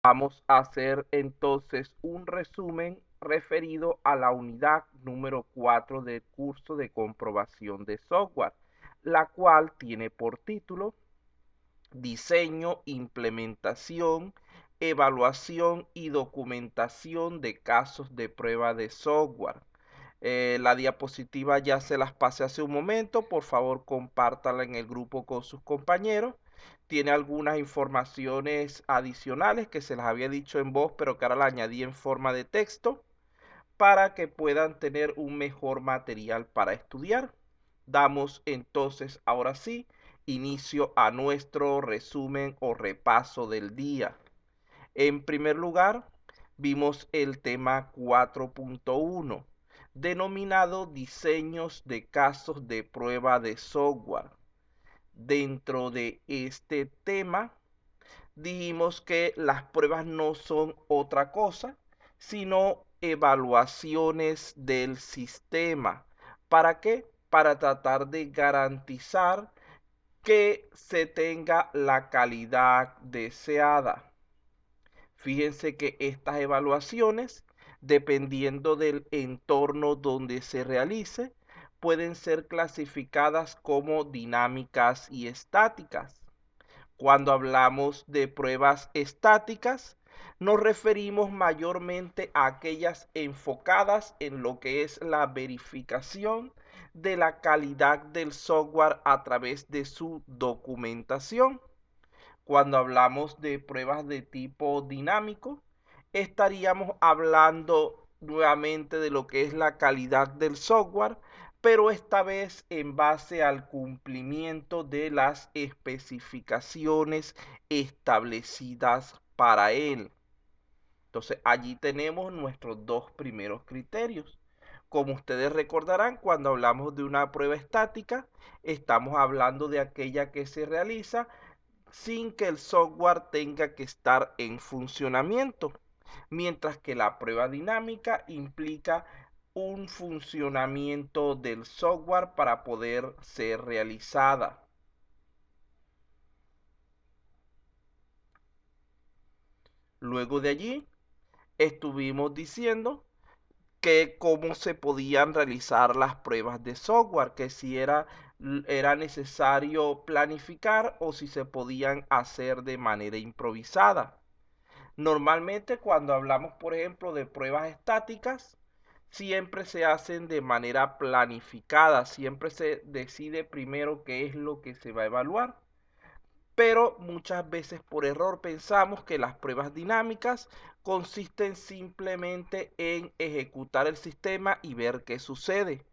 Vamos a hacer entonces un resumen referido a la unidad número 4 del curso de comprobación de software, la cual tiene por título Diseño, implementación, evaluación y documentación de casos de prueba de software. La diapositiva ya se las pasé hace un momento, por favor compártala en el grupo con sus compañeros. Tiene algunas informaciones adicionales que se las había dicho en voz, pero que ahora la añadí en forma de texto para que puedan tener un mejor material para estudiar. Damos entonces ahora sí inicio a nuestro resumen o repaso del día. En primer lugar, vimos el tema 4.1, denominado diseños de casos de prueba de software. Dentro de este tema, dijimos que las pruebas no son otra cosa, sino evaluaciones del sistema. ¿Para qué? Para tratar de garantizar que se tenga la calidad deseada. Fíjense que estas evaluaciones, dependiendo del entorno donde se realice, pueden ser clasificadas como dinámicas y estáticas. Cuando hablamos de pruebas estáticas, nos referimos mayormente a aquellas enfocadas en lo que es la verificación de la calidad del software a través de su documentación. Cuando hablamos de pruebas de tipo dinámico, estaríamos hablando nuevamente de lo que es la calidad del software, pero esta vez en base al cumplimiento de las especificaciones establecidas para él. Entonces allí tenemos nuestros dos primeros criterios. Como ustedes recordarán, cuando hablamos de una prueba estática, estamos hablando de aquella que se realiza sin que el software tenga que estar en funcionamiento, mientras que la prueba dinámica implica un funcionamiento del software para poder ser realizada. Luego de allí, estuvimos diciendo que cómo se podían realizar las pruebas de software, que si era necesario planificar o si se podían hacer de manera improvisada. Normalmente cuando hablamos, por ejemplo, de pruebas estáticas, siempre se hacen de manera planificada, siempre se decide primero qué es lo que se va a evaluar, pero muchas veces por error pensamos que las pruebas dinámicas consisten simplemente en ejecutar el sistema y ver qué sucede,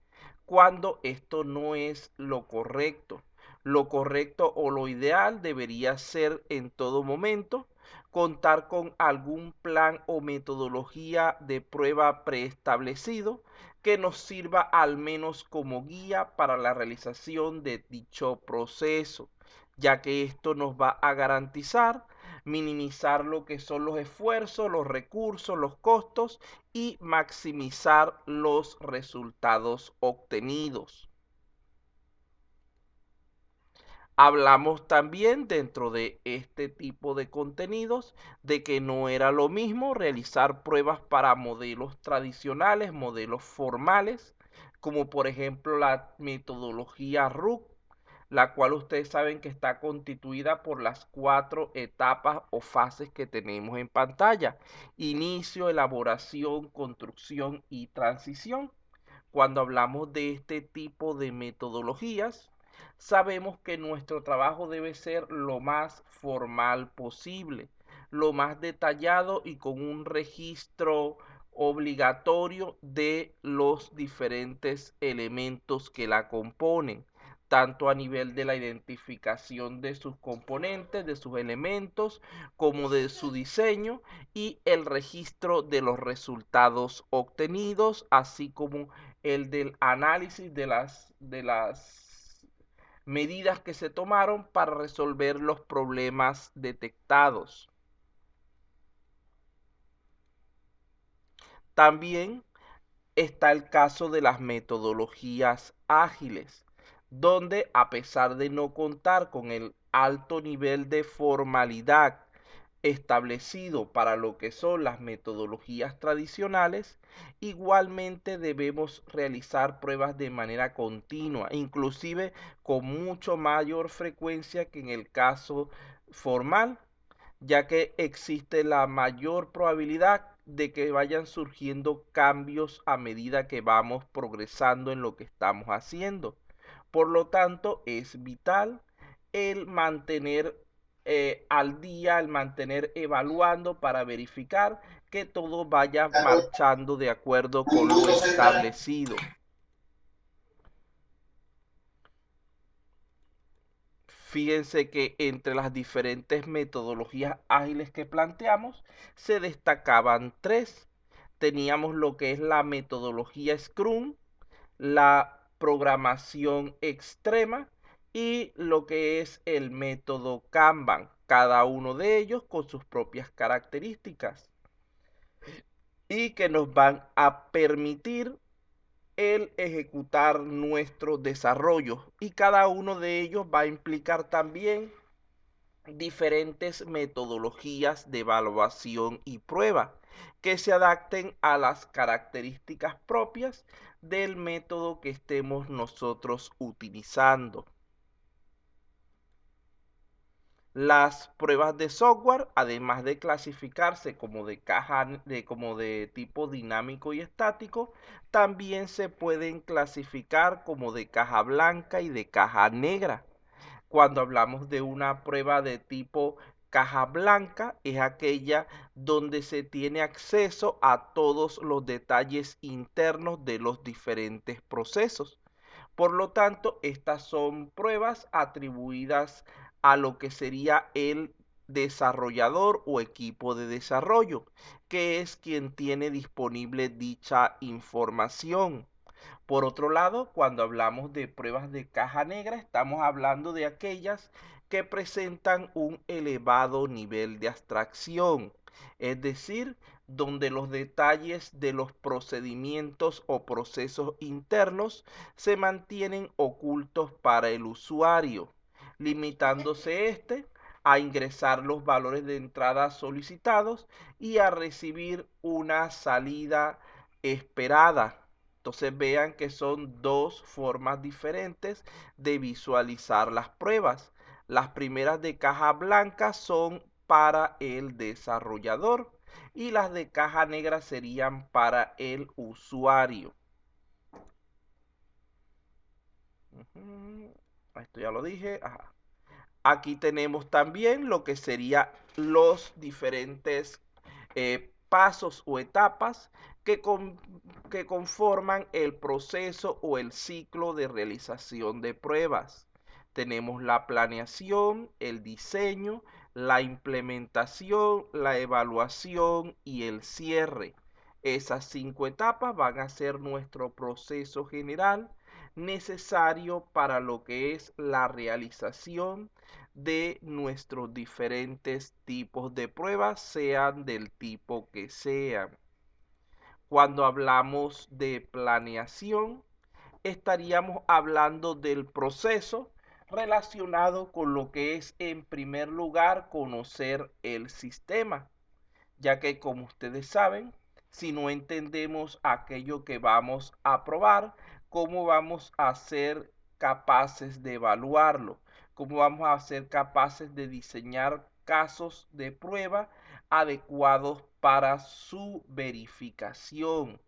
cuando esto no es lo correcto. Lo correcto o lo ideal debería ser en todo momento contar con algún plan o metodología de prueba preestablecido que nos sirva al menos como guía para la realización de dicho proceso, ya que esto nos va a garantizar minimizar lo que son los esfuerzos, los recursos, los costos y maximizar los resultados obtenidos. Hablamos también dentro de este tipo de contenidos de que no era lo mismo realizar pruebas para modelos tradicionales, modelos formales, como por ejemplo la metodología RUC, la cual ustedes saben que está constituida por las 4 etapas o fases que tenemos en pantalla: inicio, elaboración, construcción y transición. Cuando hablamos de este tipo de metodologías, sabemos que nuestro trabajo debe ser lo más formal posible, lo más detallado y con un registro obligatorio de los diferentes elementos que la componen, tanto a nivel de la identificación de sus componentes, de sus elementos, como de su diseño y el registro de los resultados obtenidos, así como el del análisis de las medidas que se tomaron para resolver los problemas detectados. También está el caso de las metodologías ágiles, donde a pesar de no contar con el alto nivel de formalidad establecido para lo que son las metodologías tradicionales, igualmente debemos realizar pruebas de manera continua, inclusive con mucho mayor frecuencia que en el caso formal, ya que existe la mayor probabilidad de que vayan surgiendo cambios a medida que vamos progresando en lo que estamos haciendo. Por lo tanto, es vital el mantener al día, el mantener evaluando para verificar que todo vaya marchando de acuerdo con lo establecido. Fíjense que entre las diferentes metodologías ágiles que planteamos se destacaban tres. Teníamos lo que es la metodología Scrum, la programación extrema y lo que es el método Kanban, cada uno de ellos con sus propias características y que nos van a permitir el ejecutar nuestro desarrollo, y cada uno de ellos va a implicar también diferentes metodologías de evaluación y prueba que se adapten a las características propias del método que estemos nosotros utilizando. Las pruebas de software, además de clasificarse como de tipo dinámico y estático, también se pueden clasificar como de caja blanca y de caja negra. Cuando hablamos de una prueba de tipo caja blanca, es aquella donde se tiene acceso a todos los detalles internos de los diferentes procesos. Por lo tanto, estas son pruebas atribuidas a lo que sería el desarrollador o equipo de desarrollo, que es quien tiene disponible dicha información. Por otro lado, cuando hablamos de pruebas de caja negra, estamos hablando de aquellas que presentan un elevado nivel de abstracción, es decir, donde los detalles de los procedimientos o procesos internos se mantienen ocultos para el usuario, limitándose a ingresar los valores de entrada solicitados y a recibir una salida esperada. Entonces vean que son dos formas diferentes de visualizar las pruebas. Las primeras de caja blanca son para el desarrollador y las de caja negra serían para el usuario. Esto ya lo dije. Ajá. Aquí tenemos también lo que serían los diferentes pasos o etapas que conforman el proceso o el ciclo de realización de pruebas. Tenemos la planeación, el diseño, la implementación, la evaluación y el cierre. Esas 5 etapas van a ser nuestro proceso general necesario para lo que es la realización de nuestros diferentes tipos de pruebas, sean del tipo que sean. Cuando hablamos de planeación, estaríamos hablando del proceso relacionado con lo que es, en primer lugar, conocer el sistema, ya que, como ustedes saben, si no entendemos aquello que vamos a probar, ¿cómo vamos a ser capaces de evaluarlo? ¿Cómo vamos a ser capaces de diseñar casos de prueba adecuados para su verificación?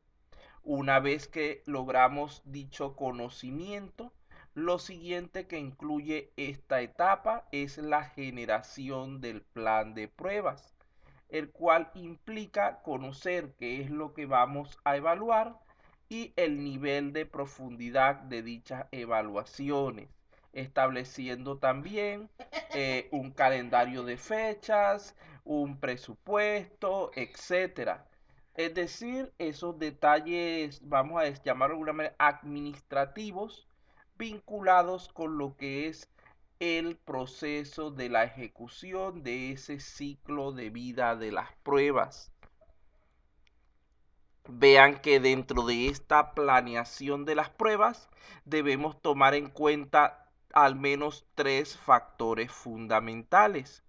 Una vez que logramos dicho conocimiento, lo siguiente que incluye esta etapa es la generación del plan de pruebas, el cual implica conocer qué es lo que vamos a evaluar y el nivel de profundidad de dichas evaluaciones, estableciendo también un calendario de fechas, un presupuesto, etcétera. Es decir, esos detalles, vamos a llamarlo de alguna manera, administrativos, vinculados con lo que es el proceso de la ejecución de ese ciclo de vida de las pruebas. Vean que dentro de esta planeación de las pruebas debemos tomar en cuenta al menos 3 factores fundamentales.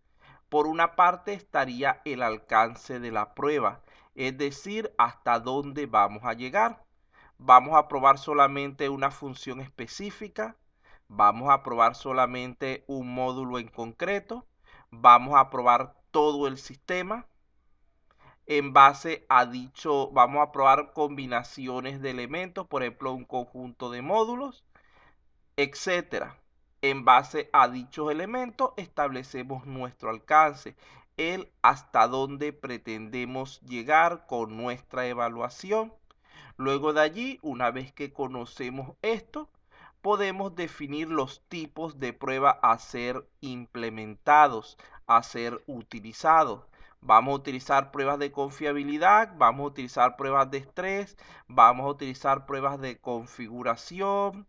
Por una parte estaría el alcance de la prueba, es decir, hasta dónde vamos a llegar. Vamos a probar solamente una función específica, vamos a probar solamente un módulo en concreto, vamos a probar todo el sistema. En base a dicho, vamos a probar combinaciones de elementos, por ejemplo, un conjunto de módulos, etcétera. En base a dichos elementos establecemos nuestro alcance, el hasta dónde pretendemos llegar con nuestra evaluación. Luego de allí, una vez que conocemos esto, podemos definir los tipos de prueba a ser implementados, a ser utilizados. Vamos a utilizar pruebas de confiabilidad, vamos a utilizar pruebas de estrés, vamos a utilizar pruebas de configuración,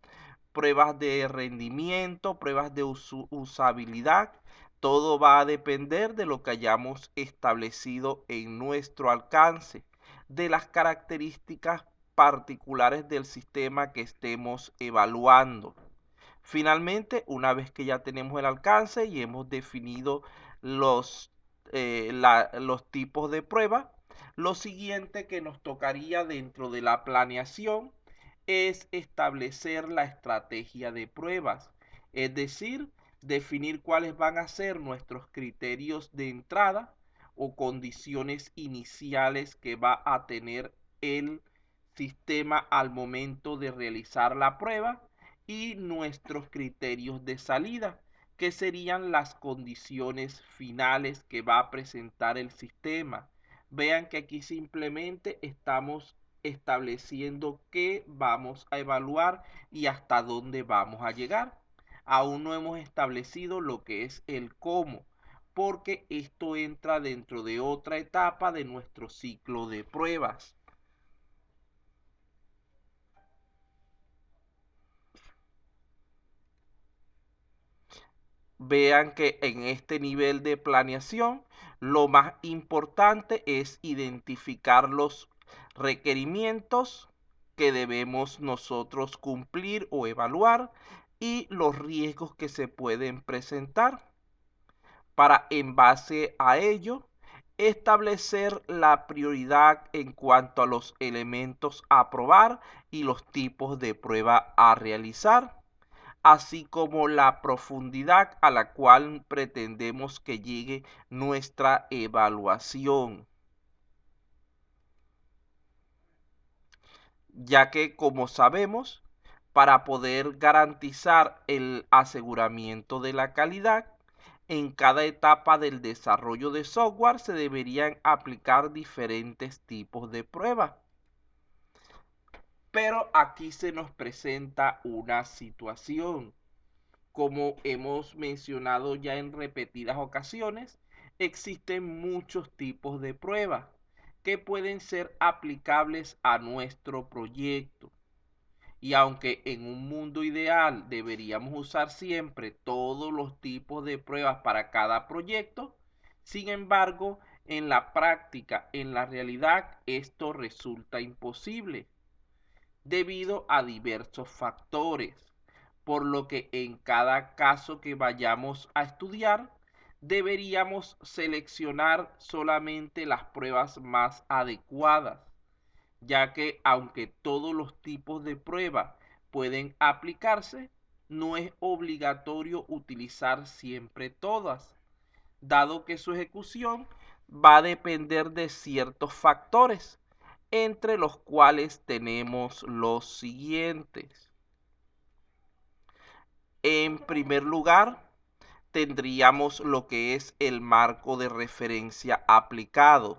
pruebas de rendimiento, pruebas de usabilidad. Todo va a depender de lo que hayamos establecido en nuestro alcance, de las características particulares del sistema que estemos evaluando. Finalmente, una vez que ya tenemos el alcance y hemos definido los tipos de prueba, lo siguiente que nos tocaría dentro de la planeación es establecer la estrategia de pruebas, es decir, definir cuáles van a ser nuestros criterios de entrada o condiciones iniciales que va a tener el sistema al momento de realizar la prueba y nuestros criterios de salida, que serían las condiciones finales que va a presentar el sistema. Vean que aquí simplemente estamos estableciendo qué vamos a evaluar y hasta dónde vamos a llegar. Aún no hemos establecido lo que es el cómo, porque esto entra dentro de otra etapa de nuestro ciclo de pruebas. Vean que en este nivel de planeación lo más importante es identificar los requerimientos que debemos nosotros cumplir o evaluar y los riesgos que se pueden presentar para, en base a ello, establecer la prioridad en cuanto a los elementos a probar y los tipos de prueba a realizar, así como la profundidad a la cual pretendemos que llegue nuestra evaluación. Ya que, como sabemos, para poder garantizar el aseguramiento de la calidad, en cada etapa del desarrollo de software se deberían aplicar diferentes tipos de pruebas. Pero aquí se nos presenta una situación. Como hemos mencionado ya en repetidas ocasiones, existen muchos tipos de pruebas que pueden ser aplicables a nuestro proyecto. Y aunque en un mundo ideal deberíamos usar siempre todos los tipos de pruebas para cada proyecto, sin embargo, en la práctica, en la realidad, esto resulta imposible debido a diversos factores, por lo que en cada caso que vayamos a estudiar, deberíamos seleccionar solamente las pruebas más adecuadas, ya que aunque todos los tipos de prueba pueden aplicarse, no es obligatorio utilizar siempre todas, dado que su ejecución va a depender de ciertos factores, entre los cuales tenemos los siguientes. En primer lugar, tendríamos lo que es el marco de referencia aplicado,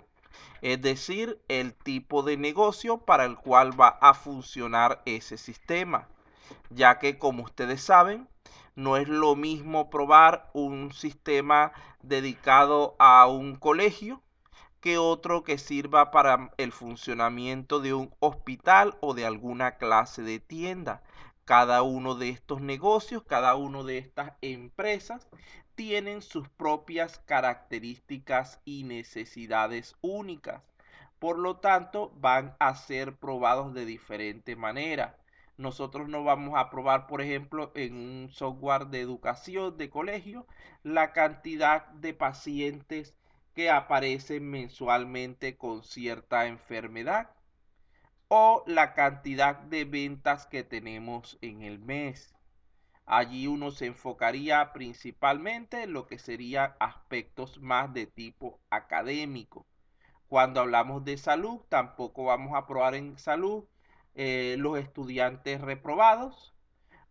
es decir, el tipo de negocio para el cual va a funcionar ese sistema, ya que, como ustedes saben, no es lo mismo probar un sistema dedicado a un colegio que otro que sirva para el funcionamiento de un hospital o de alguna clase de tienda. Cada uno de estos negocios, cada uno de estas empresas tienen sus propias características y necesidades únicas. Por lo tanto, van a ser probados de diferente manera. Nosotros no vamos a probar, por ejemplo, en un software de educación de colegio, la cantidad de pacientes que aparecen mensualmente con cierta enfermedad o la cantidad de ventas que tenemos en el mes. Allí uno se enfocaría principalmente en lo que serían aspectos más de tipo académico. Cuando hablamos de salud, tampoco vamos a probar en salud los estudiantes reprobados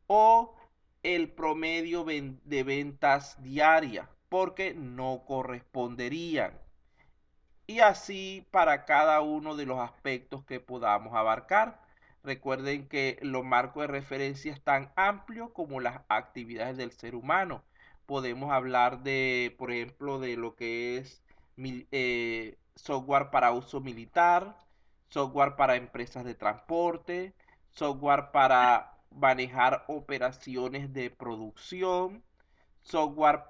o el promedio de ventas diarias, porque no corresponderían. Y así para cada uno de los aspectos que podamos abarcar. Recuerden que los marcos de referencia es tan amplio como las actividades del ser humano. Podemos hablar de, por ejemplo, de lo que es software para uso militar, software para empresas de transporte, software para manejar operaciones de producción, software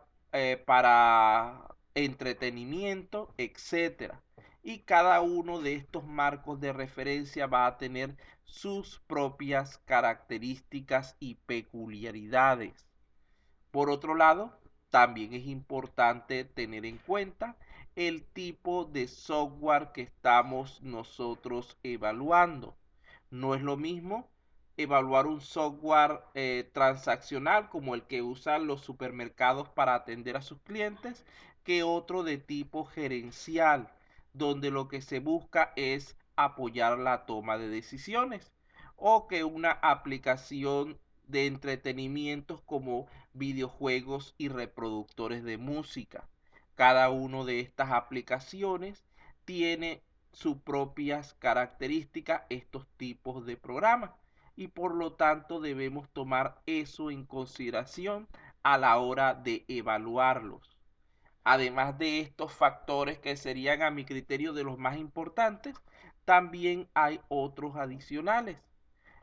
para entretenimiento, etcétera. Y cada uno de estos marcos de referencia va a tener sus propias características y peculiaridades. Por otro lado, también es importante tener en cuenta el tipo de software que estamos nosotros evaluando. No es lo mismo evaluar un software transaccional como el que usan los supermercados para atender a sus clientes que otro de tipo gerencial, donde lo que se busca es apoyar la toma de decisiones, o que una aplicación de entretenimientos como videojuegos y reproductores de música. Cada una de estas aplicaciones tiene sus propias características, estos tipos de programas, y por lo tanto debemos tomar eso en consideración a la hora de evaluarlos. Además de estos factores que serían a mi criterio de los más importantes, también hay otros adicionales,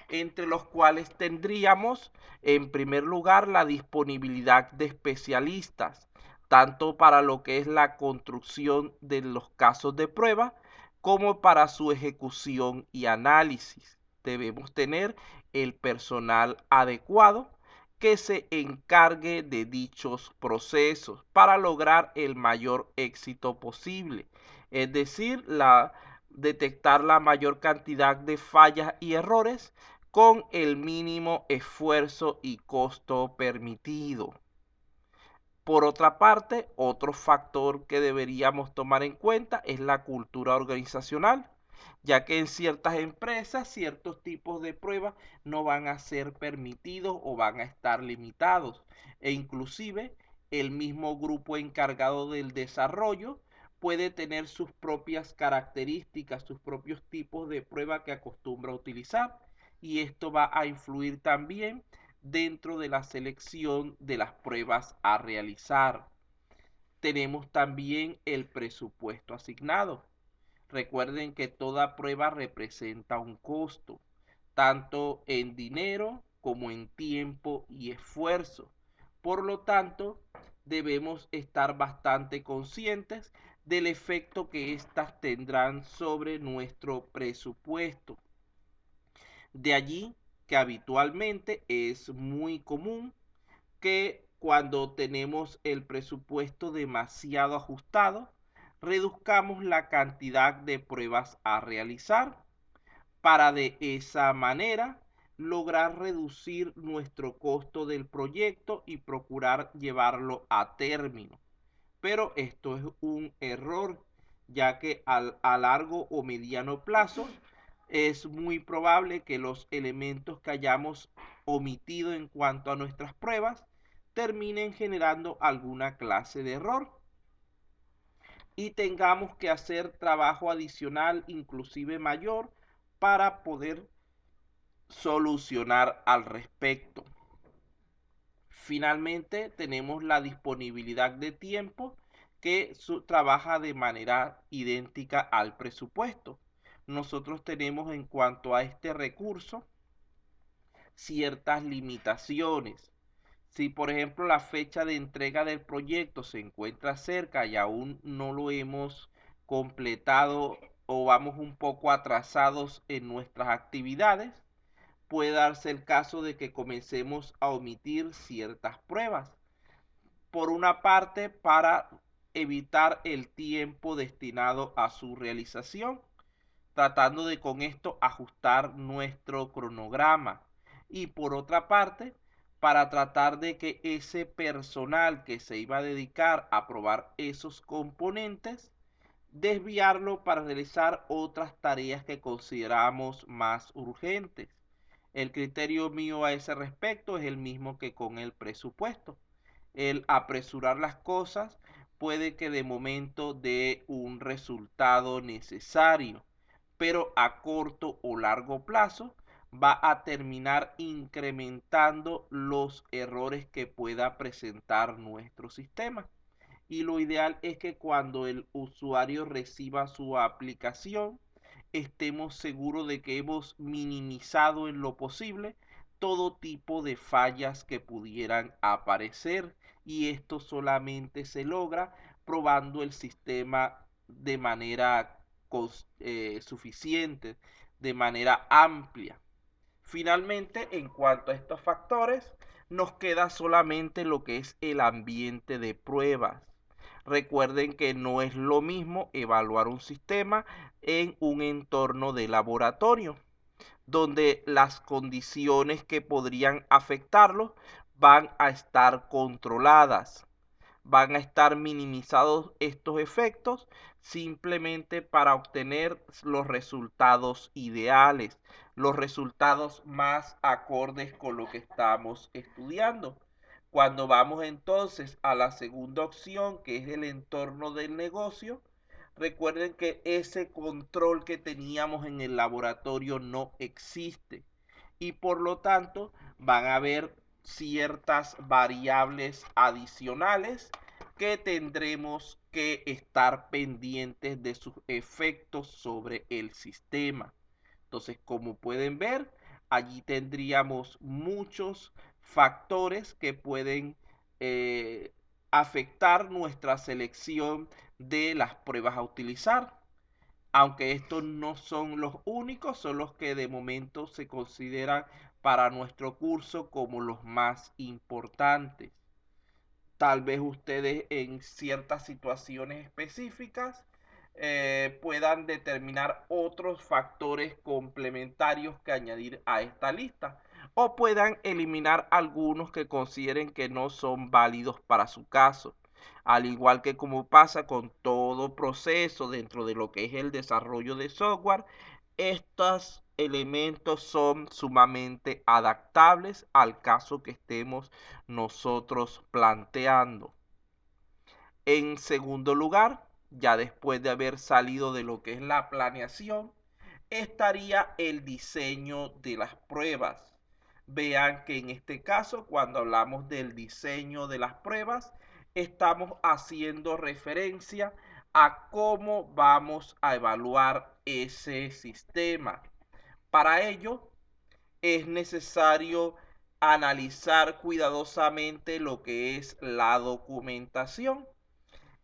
entre los cuales tendríamos en primer lugar la disponibilidad de especialistas, tanto para lo que es la construcción de los casos de prueba como para su ejecución y análisis. Debemos tener el personal adecuado que se encargue de dichos procesos para lograr el mayor éxito posible, es decir, detectar la mayor cantidad de fallas y errores con el mínimo esfuerzo y costo permitido. Por otra parte, otro factor que deberíamos tomar en cuenta es la cultura organizacional, ya que en ciertas empresas ciertos tipos de pruebas no van a ser permitidos o van a estar limitados, e inclusive el mismo grupo encargado del desarrollo puede tener sus propias características, sus propios tipos de prueba que acostumbra a utilizar, y esto va a influir también dentro de la selección de las pruebas a realizar. Tenemos también el presupuesto asignado. Recuerden que toda prueba representa un costo, tanto en dinero como en tiempo y esfuerzo. Por lo tanto, debemos estar bastante conscientes del efecto que éstas tendrán sobre nuestro presupuesto. De allí que habitualmente es muy común que cuando tenemos el presupuesto demasiado ajustado, reduzcamos la cantidad de pruebas a realizar para de esa manera lograr reducir nuestro costo del proyecto y procurar llevarlo a término. Pero esto es un error, ya que a largo o mediano plazo es muy probable que los elementos que hayamos omitido en cuanto a nuestras pruebas terminen generando alguna clase de error y tengamos que hacer trabajo adicional, inclusive mayor, para poder solucionar al respecto. Finalmente, tenemos la disponibilidad de tiempo que trabaja de manera idéntica al presupuesto. Nosotros tenemos en cuanto a este recurso ciertas limitaciones. Si por ejemplo la fecha de entrega del proyecto se encuentra cerca y aún no lo hemos completado o vamos un poco atrasados en nuestras actividades, puede darse el caso de que comencemos a omitir ciertas pruebas. Por una parte, para evitar el tiempo destinado a su realización, tratando de con esto ajustar nuestro cronograma. Y por otra parte, para tratar de que ese personal que se iba a dedicar a probar esos componentes, desviarlo para realizar otras tareas que consideramos más urgentes. El criterio mío a ese respecto es el mismo que con el presupuesto. El apresurar las cosas puede que de momento dé un resultado necesario, pero a corto o largo plazo va a terminar incrementando los errores que pueda presentar nuestro sistema. Y lo ideal es que cuando el usuario reciba su aplicación, estemos seguros de que hemos minimizado en lo posible todo tipo de fallas que pudieran aparecer, y esto solamente se logra probando el sistema de manera suficiente, de manera amplia. Finalmente, en cuanto a estos factores, nos queda solamente lo que es el ambiente de pruebas. Recuerden que no es lo mismo evaluar un sistema en un entorno de laboratorio, donde las condiciones que podrían afectarlo van a estar controladas, van a estar minimizados estos efectos simplemente para obtener los resultados ideales, los resultados más acordes con lo que estamos estudiando. Cuando vamos entonces a la segunda opción, que es el entorno del negocio, recuerden que ese control que teníamos en el laboratorio no existe, y por lo tanto van a haber ciertas variables adicionales que tendremos que estar pendientes de sus efectos sobre el sistema. Entonces, como pueden ver, allí tendríamos muchos factores que pueden afectar nuestra selección de las pruebas a utilizar. Aunque estos no son los únicos, son los que de momento se consideran para nuestro curso como los más importantes. Tal vez ustedes en ciertas situaciones específicas puedan determinar otros factores complementarios que añadir a esta lista, o puedan eliminar algunos que consideren que no son válidos para su caso. Al igual que como pasa con todo proceso dentro de lo que es el desarrollo de software, estos elementos son sumamente adaptables al caso que estemos nosotros planteando. En segundo lugar, ya después de haber salido de lo que es la planeación, estaría el diseño de las pruebas. Vean que en este caso, cuando hablamos del diseño de las pruebas, estamos haciendo referencia a cómo vamos a evaluar ese sistema. Para ello, es necesario analizar cuidadosamente lo que es la documentación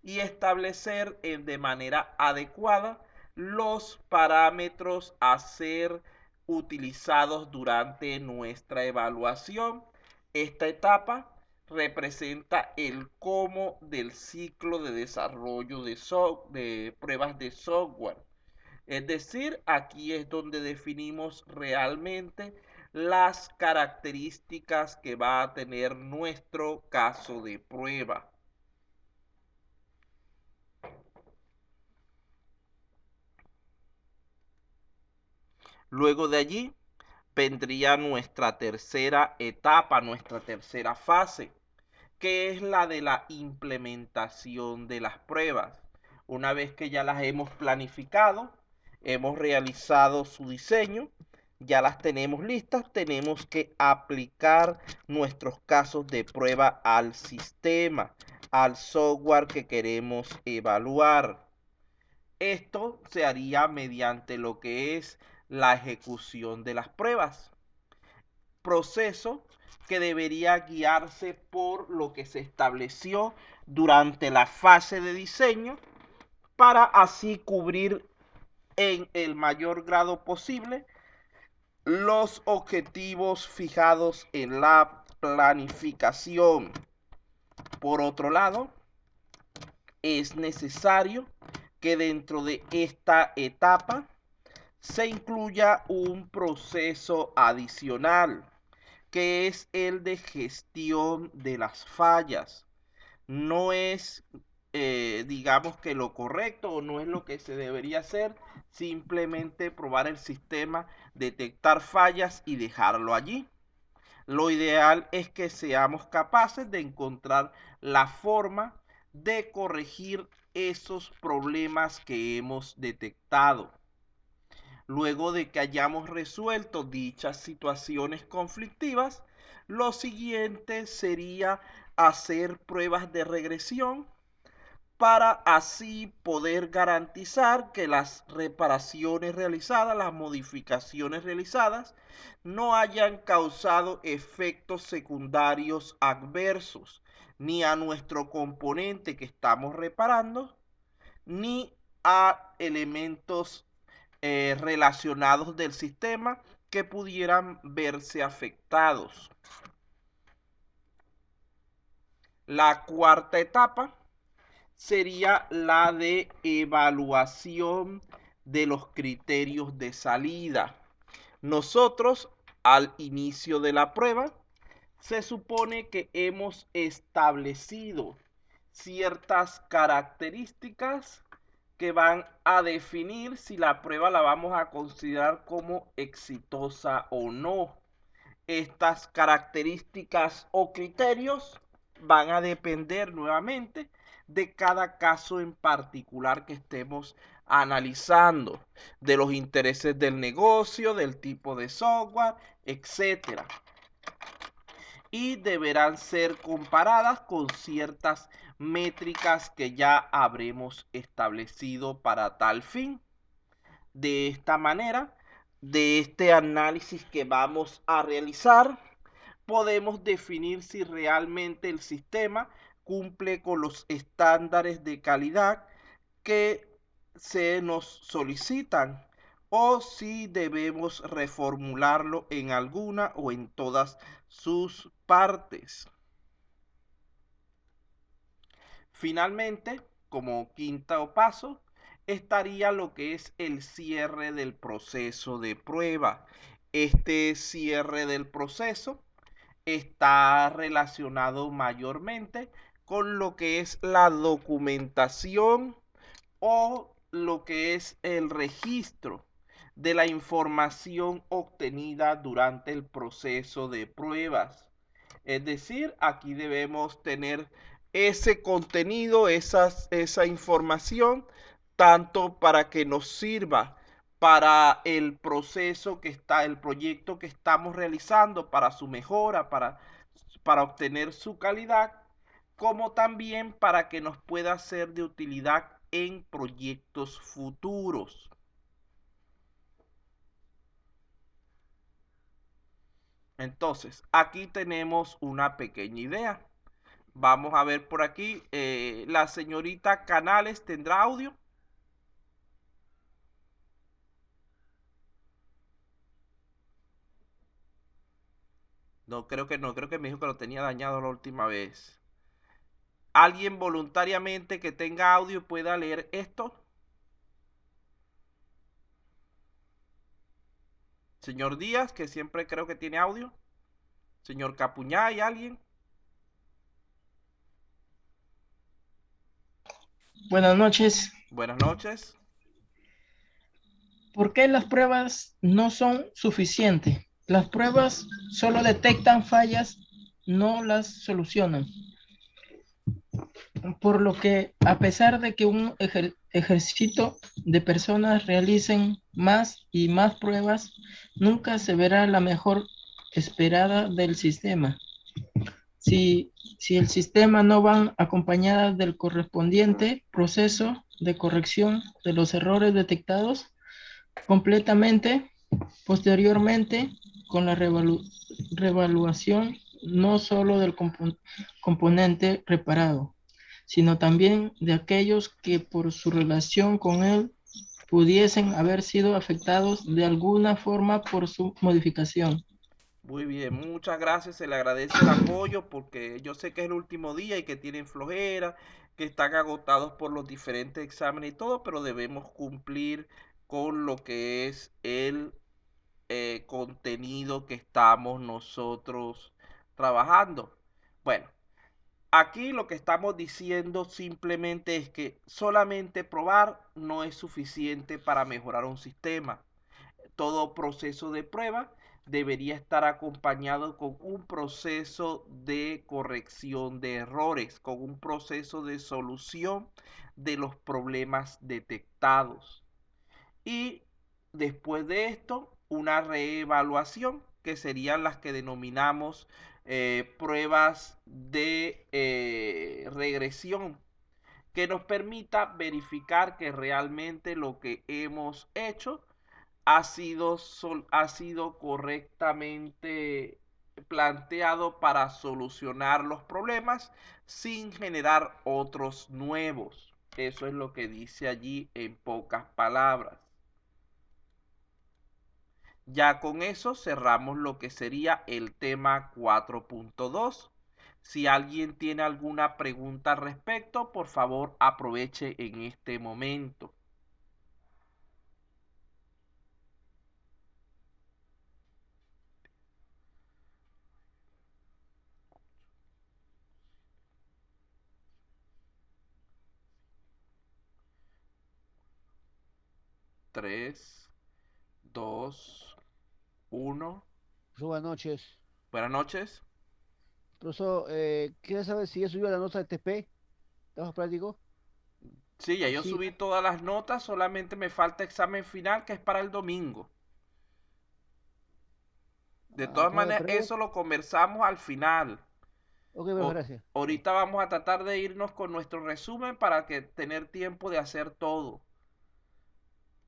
y establecer de manera adecuada los parámetros a ser utilizados durante nuestra evaluación. Esta etapa representa el cómo del ciclo de desarrollo de pruebas de software. Es decir, aquí es donde definimos realmente las características que va a tener nuestro caso de prueba. Luego de allí vendría nuestra tercera etapa, nuestra tercera fase, que es la de la implementación de las pruebas. Una vez que ya las hemos planificado, hemos realizado su diseño, ya las tenemos listas, tenemos que aplicar nuestros casos de prueba al sistema, al software que queremos evaluar. Esto se haría mediante lo que es la ejecución de las pruebas, proceso que debería guiarse por lo que se estableció durante la fase de diseño, para así cubrir en el mayor grado posible los objetivos fijados en la planificación. Por otro lado, es necesario que dentro de esta etapa se incluya un proceso adicional, que es el de gestión de las fallas. No es, digamos que lo correcto o no es lo que se debería hacer, simplemente probar el sistema, detectar fallas y dejarlo allí. Lo ideal es que seamos capaces de encontrar la forma de corregir esos problemas que hemos detectado. Luego de que hayamos resuelto dichas situaciones conflictivas, lo siguiente sería hacer pruebas de regresión para así poder garantizar que las reparaciones realizadas, las modificaciones realizadas, no hayan causado efectos secundarios adversos ni a nuestro componente que estamos reparando, ni a elementos relacionados del sistema que pudieran verse afectados. La cuarta etapa sería la de evaluación de los criterios de salida. Nosotros, al inicio de la prueba, se supone que hemos establecido ciertas características que van a definir si la prueba la vamos a considerar como exitosa o no. Estas características o criterios van a depender nuevamente de cada caso en particular que estemos analizando, de los intereses del negocio, del tipo de software, etcétera. Y deberán ser comparadas con ciertas métricas que ya habremos establecido para tal fin. De esta manera, de este análisis que vamos a realizar, podemos definir si realmente el sistema cumple con los estándares de calidad que se nos solicitan o si debemos reformularlo en alguna o en todas sus partes. Finalmente, como quinto paso, estaría lo que es el cierre del proceso de prueba. Este cierre del proceso está relacionado mayormente con lo que es la documentación o lo que es el registro de la información obtenida durante el proceso de pruebas. Es decir, aquí debemos tener ese contenido, esa información, tanto para que nos sirva para el proceso que está, el proyecto que estamos realizando, para su mejora, para obtener su calidad, como también para que nos pueda ser de utilidad en proyectos futuros. Entonces, aquí tenemos una pequeña idea. Vamos a ver por aquí. La señorita Canales tendrá audio. No, creo que me dijo que lo tenía dañado la última vez. ¿Alguien voluntariamente que tenga audio pueda leer esto? Señor Díaz, que siempre creo que tiene audio. Señor Capuñá, ¿hay alguien? Buenas noches. Buenas noches. ¿Por qué las pruebas no son suficientes? Las pruebas solo detectan fallas, no las solucionan. Por lo que, a pesar de que un ejército de personas realicen más y más pruebas, nunca se verá la mejor esperada del sistema. Si el sistema no va acompañada del correspondiente proceso de corrección de los errores detectados, completamente, posteriormente, con la revaluación no solo del componente reparado, sino también de aquellos que por su relación con él pudiesen haber sido afectados de alguna forma por su modificación. Muy bien, muchas gracias, se le agradece el apoyo porque yo sé que es el último día y que tienen flojera, que están agotados por los diferentes exámenes y todo, pero debemos cumplir con lo que es el contenido que estamos nosotros trabajando. Bueno, aquí lo que estamos diciendo simplemente es que solamente probar no es suficiente para mejorar un sistema. Todo proceso de prueba debería estar acompañado con un proceso de corrección de errores, con un proceso de solución de los problemas detectados. Y después de esto, una reevaluación, que serían las que denominamos pruebas de regresión, que nos permita verificar que realmente lo que hemos hecho ha sido correctamente planteado para solucionar los problemas sin generar otros nuevos. Eso es lo que dice allí en pocas palabras. Ya con eso cerramos lo que sería el tema 4.2. Si alguien tiene alguna pregunta al respecto, por favor aproveche en este momento. Tres, dos, uno. Profesor, buenas noches. Buenas noches. Profesor, ¿quiere saber si ya subió la nota de TP, trabajo práctico? Sí, ya yo Así, subí todas las notas, solamente me falta examen final que es para el domingo. De todas ¿cómo le maneras, pregunto? eso lo conversamos al final. Ok, bueno, O- gracias. Ahorita vamos a tratar de irnos con nuestro resumen para que tener tiempo de hacer todo.